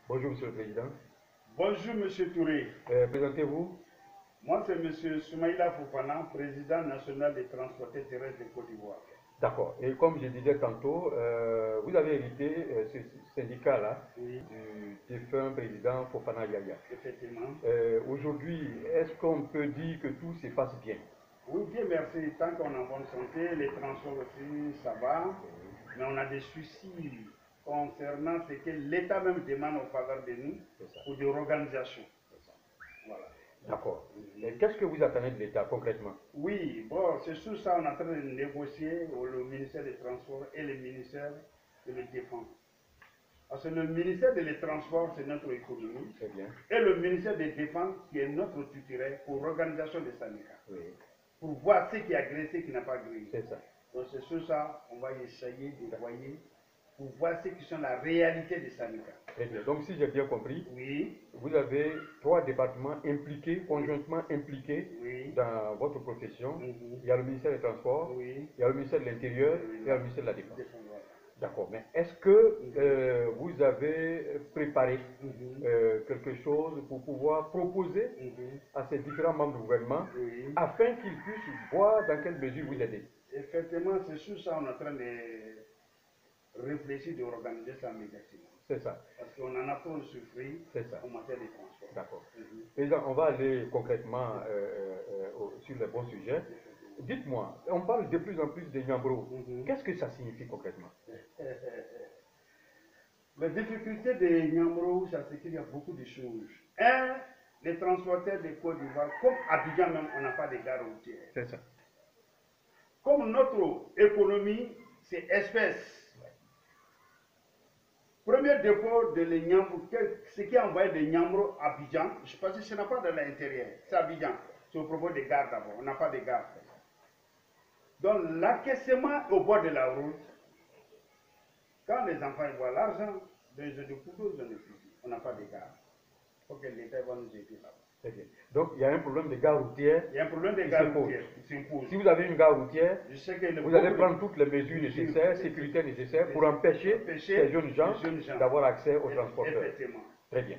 Bonjour, Monsieur le Président. Bonjour, Monsieur Touré. Présentez-vous. Moi, c'est Monsieur Soumaïla Fofana, président national des transporteurs terrestres de Côte d'Ivoire. D'accord. Et comme je disais tantôt, vous avez hérité ce syndicat-là Oui, du défunt président Fofana Yaya. effectivement. Aujourd'hui, est-ce qu'on peut dire que tout se passe bien? Oui, bien, merci. Tant qu'on est en bonne santé, les transports aussi, ça va. Mais on a des soucis concernant ce que l'État même demande en faveur de nous pour des organisations. Voilà. D'accord. Qu'est-ce que vous attendez de l'État concrètement? Oui, bon, c'est sur ça qu'on est en train de négocier le ministère des Transports et le ministère de la Défense. Parce que le ministère des Transports, c'est notre économie. Très bien. Et le ministère des Défenses, qui est notre tutelle pour l'organisation des syndicats. Oui, Pour voir ce qui a agressé, ce qui n'a pas agressé. c'est ça. Donc c'est sur ça qu'on va essayer de voyer pour voir ce qui sont la réalité des syndicats. Très bien. Donc, si j'ai bien compris, Oui, vous avez trois départements impliqués, conjointement impliqués oui, dans votre profession. mhm, Il y a le ministère des Transports, oui, il y a le ministère de l'Intérieur, oui, il y a le ministère de la Défense. voilà. D'accord, mais est-ce que vous avez préparé Mhm, quelque chose pour pouvoir proposer mhm, à ces différents membres du gouvernement oui. afin qu'ils puissent voir dans quelle mesure vous aidez? Effectivement, c'est sur ça qu'on est en train de réfléchir, d'organiser ça médiatiquement. C'est ça, Parce qu'on en a trop souffert c'est ça. en matière de transport. D'accord. Mhm. Président, on va aller concrètement sur les bons sujets. Dites-moi, on parle de plus en plus de Nyambro. Mhm. Qu'est-ce que ça signifie concrètement? La difficulté de Nyamro, c'est qu'il y a beaucoup de choses. Un, les transporteurs de Côte d'Ivoire, comme Abidjan même, on n'a pas de gare routière. C'est ça. Comme notre économie, c'est espèce. Premier défaut de les Nyamro, ce qui a envoyé de Nyamro à Abidjan, je pense que ce n'est pas dans l'intérieur, c'est Abidjan. C'est au propos des gares d'abord, on n'a pas de gare. Donc l'accaissement au bord de la route, quand les enfants voient l'argent, ils ont des couteaux, ils ont des fusils. On n'a pas de gare. Il faut que l'État va nous aider là-bas. Très bien. Donc, il y a un problème de gare routière. Il y a un problème de qui gare s'impose. routière qui s'impose. Si vous avez une gare routière, Je sais que vous allez prendre toutes les mesures nécessaires, sécuritaires nécessaires pour empêcher ces jeunes gens d'avoir accès aux transporteurs. Effectivement. Très bien.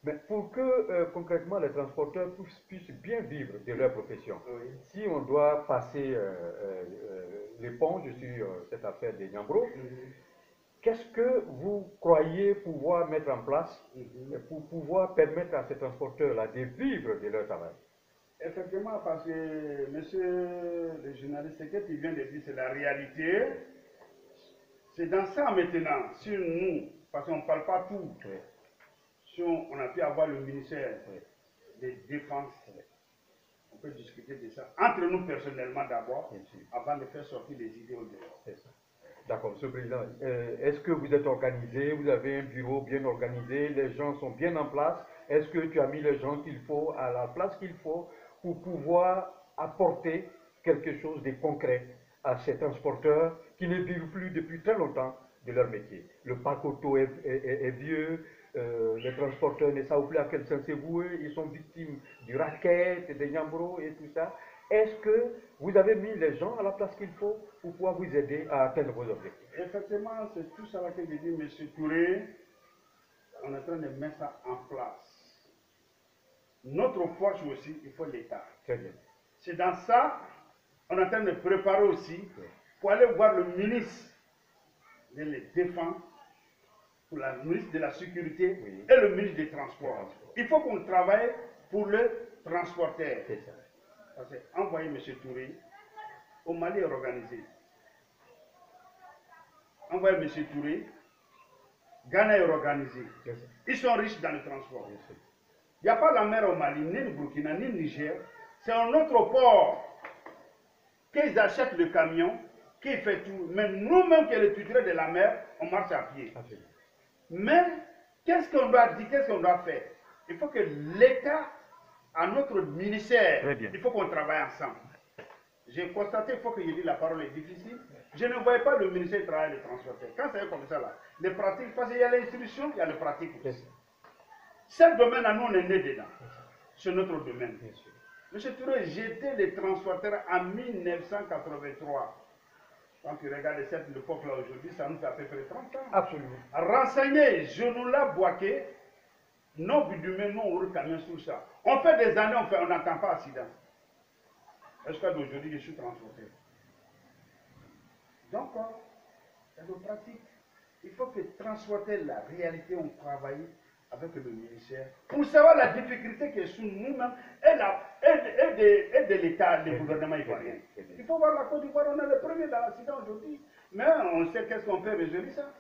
Mais pour que concrètement les transporteurs puissent bien vivre de leur profession, Oui. si on doit passer l'éponge sur cette affaire des Nyambro, qu'est-ce que vous croyez pouvoir mettre en place pour pouvoir permettre à ces transporteurs-là de vivre de leur travail? Effectivement, parce que, monsieur le journaliste, ce que tu viens de dire, c'est la réalité. C'est dans ça maintenant, si nous, parce qu'on ne parle pas tout, Oui. si on a pu avoir le ministère Oui. de Défense, on peut discuter de ça entre nous personnellement d'abord, avant de faire sortir les idées au dehors. C'est ça. D'accord, Monsieur le Président. Est-ce que vous êtes organisé? Vous avez un bureau bien organisé? Les gens sont bien en place? Est-ce que tu as mis les gens qu'il faut à la place qu'il faut pour pouvoir apporter quelque chose de concret à ces transporteurs qui ne vivent plus depuis très longtemps de leur métier? Le parc auto est vieux, les transporteurs ne savent plus à quel sens c'est voué, ils sont victimes du racket, des Nyambro et tout ça. Est-ce que vous avez mis les gens à la place qu'il faut pour pouvoir vous aider à atteindre vos objectifs? Effectivement, c'est tout ça que je dis, M. Touré, on est en train de mettre ça en place. Notre force aussi, il faut l'État. Très bien. C'est dans ça, on est en train de préparer aussi pour aller voir le ministre de la Défense, pour la ministre de la Sécurité et le ministre des Transports. Il faut qu'on travaille pour le transporteur. C'est ça. Parce que envoyer M. Touré, au Mali est organisé. Envoyer M. Touré, Ghana est organisé. Ils sont riches dans le transport. Il n'y a pas la mer au Mali, ni le Burkina, ni le Niger. C'est un autre port qu'ils achètent le camion, qu'ils font tout. Mais nous-mêmes, qui les tuteurs de la mer, on marche à pied. Mais qu'est-ce qu'on doit dire, qu'est-ce qu'on doit faire? Il faut que l'État, à notre ministère, il faut qu'on travaille ensemble. J'ai constaté, il faut que je dise la parole est difficile. Je ne voyais pas le ministère travailler les transporteurs. Quand c'est comme ça, là, les pratiques, parce qu'il y a l'instruction, il y a les pratiques aussi. Ce domaine-là, nous, on est né dedans. C'est notre domaine. Monsieur Touré, j'étais les transporteurs en 1983. Quand tu regardes cette époque-là aujourd'hui, ça nous fait à peu près 30 ans. Absolument. Renseigné, Genoula Boaké, non bidumé, non roule camion sur ça. On fait des années, on n'entend pas accident. Jusqu'à d'aujourd'hui, je suis transporté. Donc, dans nos pratiques, il faut que transporter la réalité, on travaille avec le ministère pour savoir la difficulté qui est sous nous-mêmes et de l'État, le gouvernement ivoirien. Il faut voir la Côte d'Ivoire, on est le premier dans l'accident aujourd'hui. Mais on sait qu'est-ce qu'on peut résoudre ça.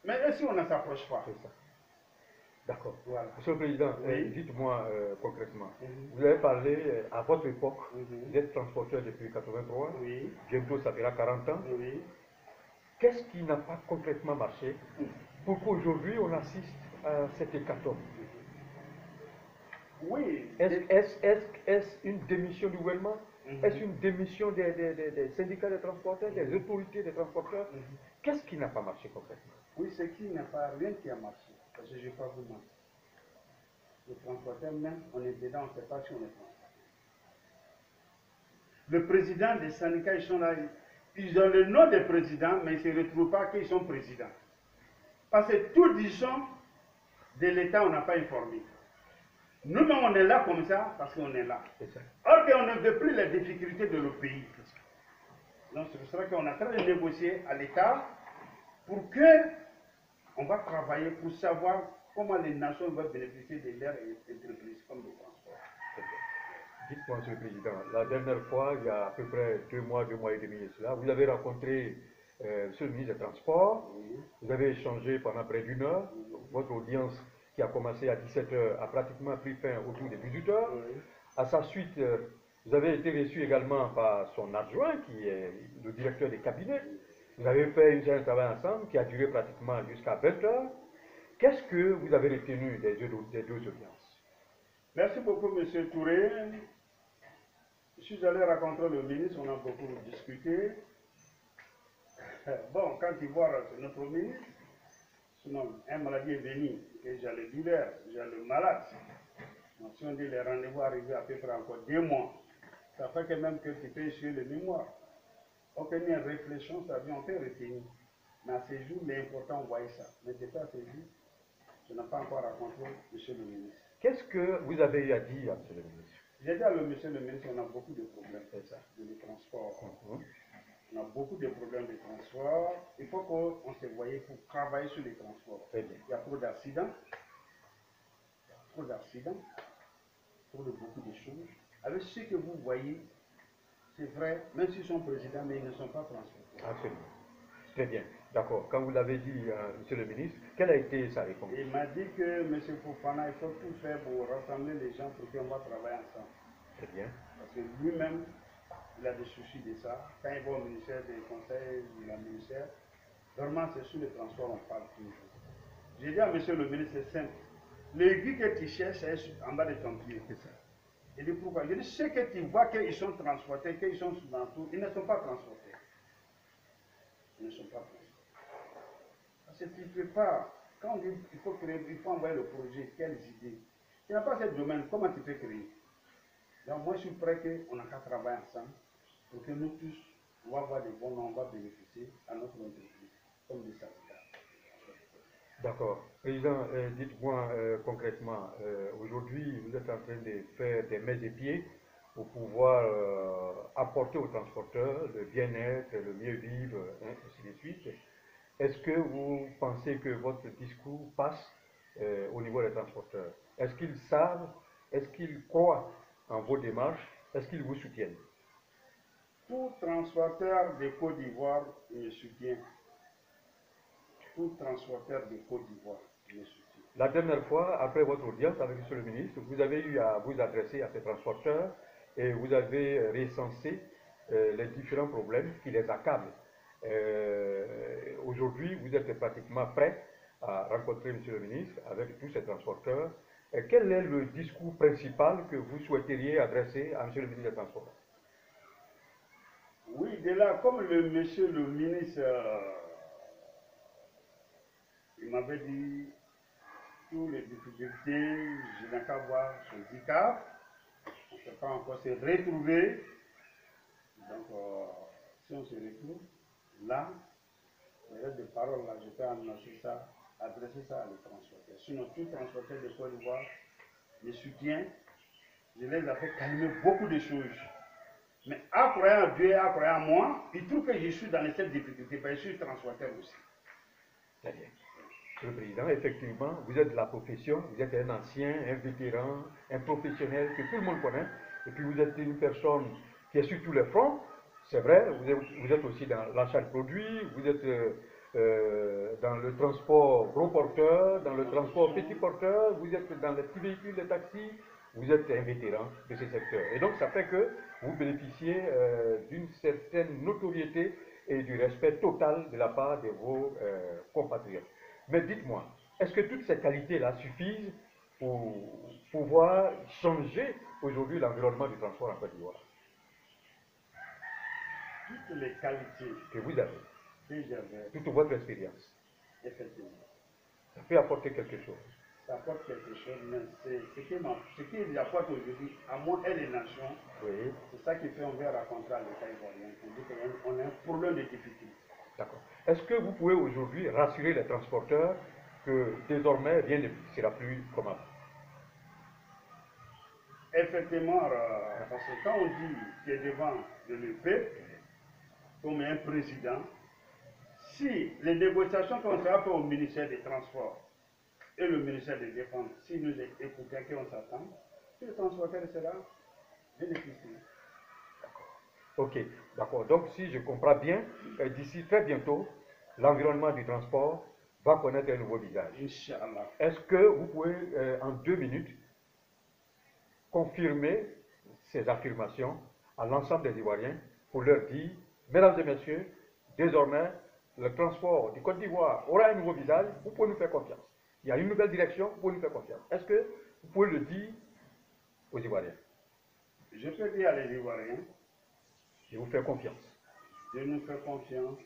Mais si on ne s'approche pas. D'accord. Voilà. Monsieur le Président, oui. Dites-moi concrètement. Vous avez parlé, à votre époque, vous êtes transporteur depuis 1983, oui. Bientôt ça fera 40 ans. Oui. Qu'est-ce qui n'a pas concrètement marché pour qu'aujourd'hui on assiste à cette hécatombe? Oui. Est-ce une démission du gouvernement? Est-ce une démission des syndicats des transporteurs, des autorités des transporteurs? Qu'est-ce qui n'a pas marché concrètement? Oui, ce qui n'a pas, rien qui a marché. Parce que je ne vais pas vous mentir. Les transporteurs, même, on est dedans, on ne sait pas si on est transporteur. Le président des syndicats, ils sont là, ils ont le nom des présidents, mais ils ne se retrouvent pas qu'ils sont présidents. Parce que tout disons de l'État, on n'a pas informé. Nous-mêmes, on est là comme ça parce qu'on est là. Or qu'on ne veut plus les difficultés de nos pays. Donc, c'est pour ça qu'on est en train de négocier à l'État pour que on va travailler pour savoir comment les nations vont bénéficier de leurs entreprises comme le transport. Dites-moi, Monsieur le Président, la dernière fois, il y a à peu près 2 mois et demi de cela, vous avez rencontré Monsieur le ministre des Transports, vous avez échangé pendant près d'1 heure, votre audience qui a commencé à 17 h a pratiquement pris fin autour de 18 h. À sa suite, vous avez été reçu également par son adjoint, qui est le directeur des cabinets. Vous avez fait une séance de travail ensemble qui a duré pratiquement jusqu'à 20 h. Qu'est-ce que vous avez retenu des deux audiences? Merci beaucoup, M. Touré. Je suis allé rencontrer le ministre, on a beaucoup discuté. Bon, quand il voit notre ministre, sinon, un maladie est venue, et j'ai le divers, j'ai le malade. Donc, si on dit les rendez-vous arrivés à peu près encore 2 mois, ça fait que même que tu peux suivre les mémoires. On peut une réflexion, ça vient, on peut retenir. Mais à ce jour, l'important, on voit ça. Mais c'est pas à ce jour, je n'ai pas encore rencontré M. le ministre. Qu'est-ce que vous avez eu à dire à M. le ministre? J'ai dit à monsieur le ministre, on a beaucoup de problèmes de transport. On a beaucoup de problèmes de transport. Il faut qu'on se voie pour travailler sur les transports. Il y a trop d'accidents. Trop d'accidents. Trop de beaucoup de choses. Avec ce que vous voyez, c'est vrai, même s'ils sont présidents, mais ils ne sont pas transportés. Absolument. Très bien. D'accord. Quand vous l'avez dit, Monsieur le ministre, quelle a été sa réponse? Il m'a dit que M. Fofana, il faut tout faire pour rassembler les gens pour qu'on va travailler ensemble. Très bien. Parce que lui-même, il a des soucis de ça. Quand il va au ministère des conseils, de la ministère, vraiment c'est sur le transport on parle toujours. J'ai dit à monsieur le ministre, c'est simple. L'aiguille que tu cherches, c'est en bas de ton pied. C'est ça. Il dit pourquoi? Je dis, ceux que tu vois qu'ils sont transportés, qu'ils sont dans tout, ils ne sont pas transportés. Ils ne sont pas transportés. Parce que tu ne peux pas. Quand on dit qu'il faut créer, il faut envoyer le projet, quelles idées? Tu n'as pas ce domaine, comment tu peux créer? Donc moi je suis prêt qu'on n'a qu'à travailler ensemble pour que nous tous, on va avoir des bons noms, on va bénéficier à notre entreprise, comme des syndicats. D'accord. Président, dites-moi concrètement, aujourd'hui vous êtes en train de faire des mains et pieds pour pouvoir apporter aux transporteurs le bien-être, le mieux-vivre, ainsi de suite. Est-ce que vous pensez que votre discours passe au niveau des transporteurs? Est-ce qu'ils savent, est-ce qu'ils croient en vos démarches? Est-ce qu'ils vous soutiennent? Tout transporteur de Côte d'Ivoire me soutient. Tout transporteur de Côte d'Ivoire me soutient. La dernière fois, après votre audience avec M. le ministre, vous avez eu à vous adresser à ces transporteurs et vous avez recensé les différents problèmes qui les accablent. Aujourd'hui, vous êtes pratiquement prêt à rencontrer M. le ministre avec tous ces transporteurs. Quel est le discours principal que vous souhaiteriez adresser à M. le ministre des Transports? Oui, de là, comme monsieur le ministre, il m'avait dit toutes les difficultés, je n'ai qu'à voir son handicap, on ne peut pas encore se retrouver. Donc, si on se retrouve, là, les règles de parole, là, je peux annoncer ça adresser ça à les transporteurs. Sinon, tout transporteur de Côte d'Ivoire les soutient. Je les ai fait calmer beaucoup de choses. Mais en croyant en Dieu, en croyant en moi, il trouve que je suis dans cette difficulté, parce que je suis transporteur aussi. Très bien. Monsieur le Président, effectivement, vous êtes de la profession, vous êtes un ancien, un vétéran, un professionnel que tout le monde connaît, et puis vous êtes une personne qui est sur tous les fronts, c'est vrai, vous êtes aussi dans l'achat de produits, vous êtes dans le transport gros porteur, dans le transport petit porteur, vous êtes dans les petits véhicules, les taxis, vous êtes un vétéran de ce secteur. Et donc ça fait que vous bénéficiez d'une certaine notoriété et du respect total de la part de vos compatriotes. Mais dites-moi, est-ce que toutes ces qualités-là suffisent pour pouvoir changer aujourd'hui l'environnement du transport en Côte d'Ivoire? Toutes les qualités que vous avez, que j'avais, toute votre expérience, effectivement, ça peut apporter quelque chose. ça apporte quelque chose, mais ce qui apporte aujourd'hui à moi et les nations, Oui. c'est ça qui fait on veut raconter à l'État ivoirien. On dit qu'on a un problème de difficulté. D'accord. Est-ce que vous pouvez aujourd'hui rassurer les transporteurs que désormais rien ne sera plus comme avant? Effectivement, parce que quand on dit qu'il est devant de l'EP, comme un président, si les négociations qu'on sera faites au ministère des Transports et le ministère des Défenses, si nous écoutons à qui on s'attend, le transporteur sera bénéficié. Ok, d'accord. Donc, si je comprends bien, d'ici très bientôt, l'environnement du transport va connaître un nouveau visage. Inch'Allah. Est-ce que vous pouvez, en 2 minutes, confirmer ces affirmations à l'ensemble des Ivoiriens pour leur dire, mesdames et messieurs, désormais, le transport du Côte d'Ivoire aura un nouveau visage, vous pouvez nous faire confiance. Il y a une nouvelle direction, vous pouvez nous faire confiance. Est-ce que vous pouvez le dire aux Ivoiriens? Je peux dire à les Ivoiriens, je vous fais confiance. Dieu nous fait confiance,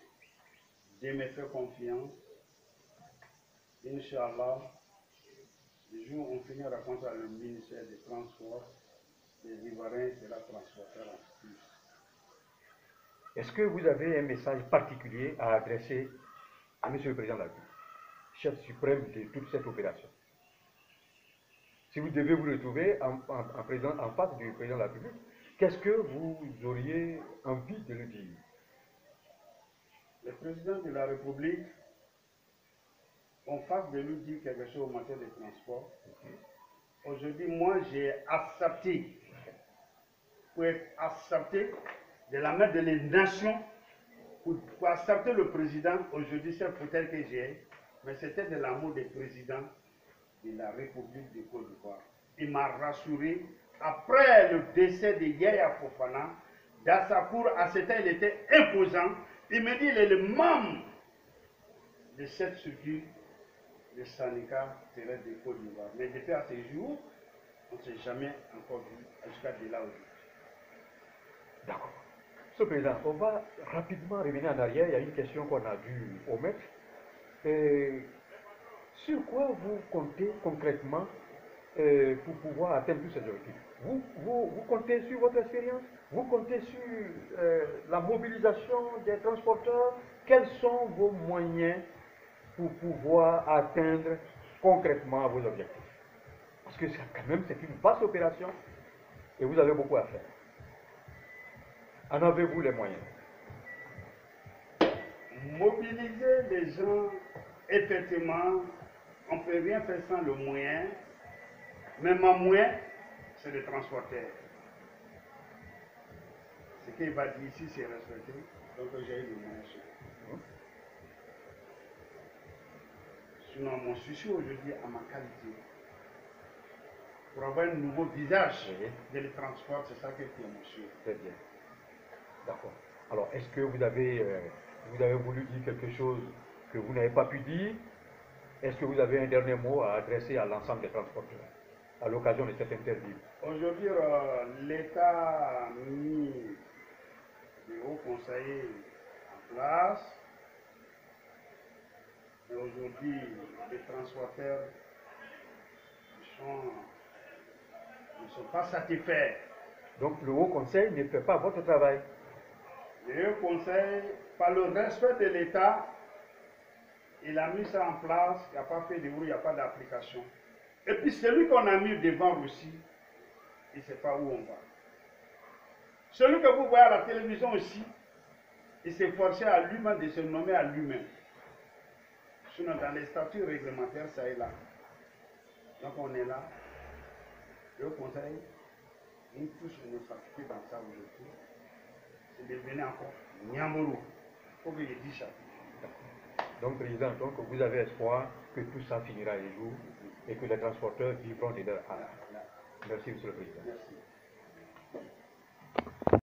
Dieu me fait confiance. Inch'Allah, le jour où on finira comme ça le ministère des Transports, les Ivoiriens seront transporteurs en plus. Est-ce que vous avez un message particulier à adresser à M. le Président de la République, chef suprême de toute cette opération? Si vous devez vous retrouver en face du Président de la République, qu'est-ce que vous auriez envie de lui dire? Le Président de la République, en face de lui dire quelque chose en matière de transport, aujourd'hui, moi, j'ai accepté, pour être accepté de la main de les nations, pour accepter le président, aujourd'hui, c'est peut-être que j'ai, mais c'était de l'amour des présidents de la République de Côte d'Ivoire. Il m'a rassuré, après le décès de Yaya Fofana, dans sa cour, à ce temps, il était imposant. Il me dit, il est le membre de cette structure, de syndicat terrestre de Côte d'Ivoire. Mais depuis à ce jour, on ne s'est jamais encore vu jusqu'à de là aujourd'hui. D'accord. Monsieur le Président, on va rapidement revenir en arrière. Il y a une question qu'on a dû omettre. Sur quoi vous comptez concrètement pour pouvoir atteindre tous ces objectifs? Vous comptez sur votre expérience? Vous comptez sur la mobilisation des transporteurs? Quels sont vos moyens pour pouvoir atteindre concrètement vos objectifs? Parce que quand même, c'est une vaste opération et vous avez beaucoup à faire. En avez-vous les moyens? Mobiliser les gens, effectivement, on ne peut rien faire sans le moyen, mais mon moyen, c'est le transporteur. Ce qu'il va dire ici, c'est respecté, donc j'ai eu le moyen sur. Sinon, mon souci aujourd'hui, à ma qualité, pour avoir un nouveau visage de le transport, c'est ça qui est mon souci. Très bien. D'accord. Alors, est-ce que vous avez voulu dire quelque chose que vous n'avez pas pu dire? Est-ce que vous avez un dernier mot à adresser à l'ensemble des transporteurs à l'occasion de cette interview? Aujourd'hui, l'État a mis des hauts conseillers en place. Et aujourd'hui, les transporteurs ne sont pas satisfaits. Donc, le Haut Conseil ne fait pas votre travail. Le Haut Conseil, par le respect de l'État, il a mis ça en place, il n'a pas fait de bruit, il n'y a pas d'application. Et puis celui qu'on a mis devant aussi, il ne sait pas où on va. Celui que vous voyez à la télévision aussi, il s'est forcé à lui-même de se nommer à lui-même. Sinon, dans les statuts réglementaires, ça est là. Donc on est là. Le conseil, nous tous, nous s'appliquer dans ça aujourd'hui. C'est devenu encore Nyamoro. Il faut que je dise ça. Donc, Président, donc, vous avez espoir que tout ça finira un jour et que les transporteurs vivront de leur art. Merci, Monsieur le Président. Merci.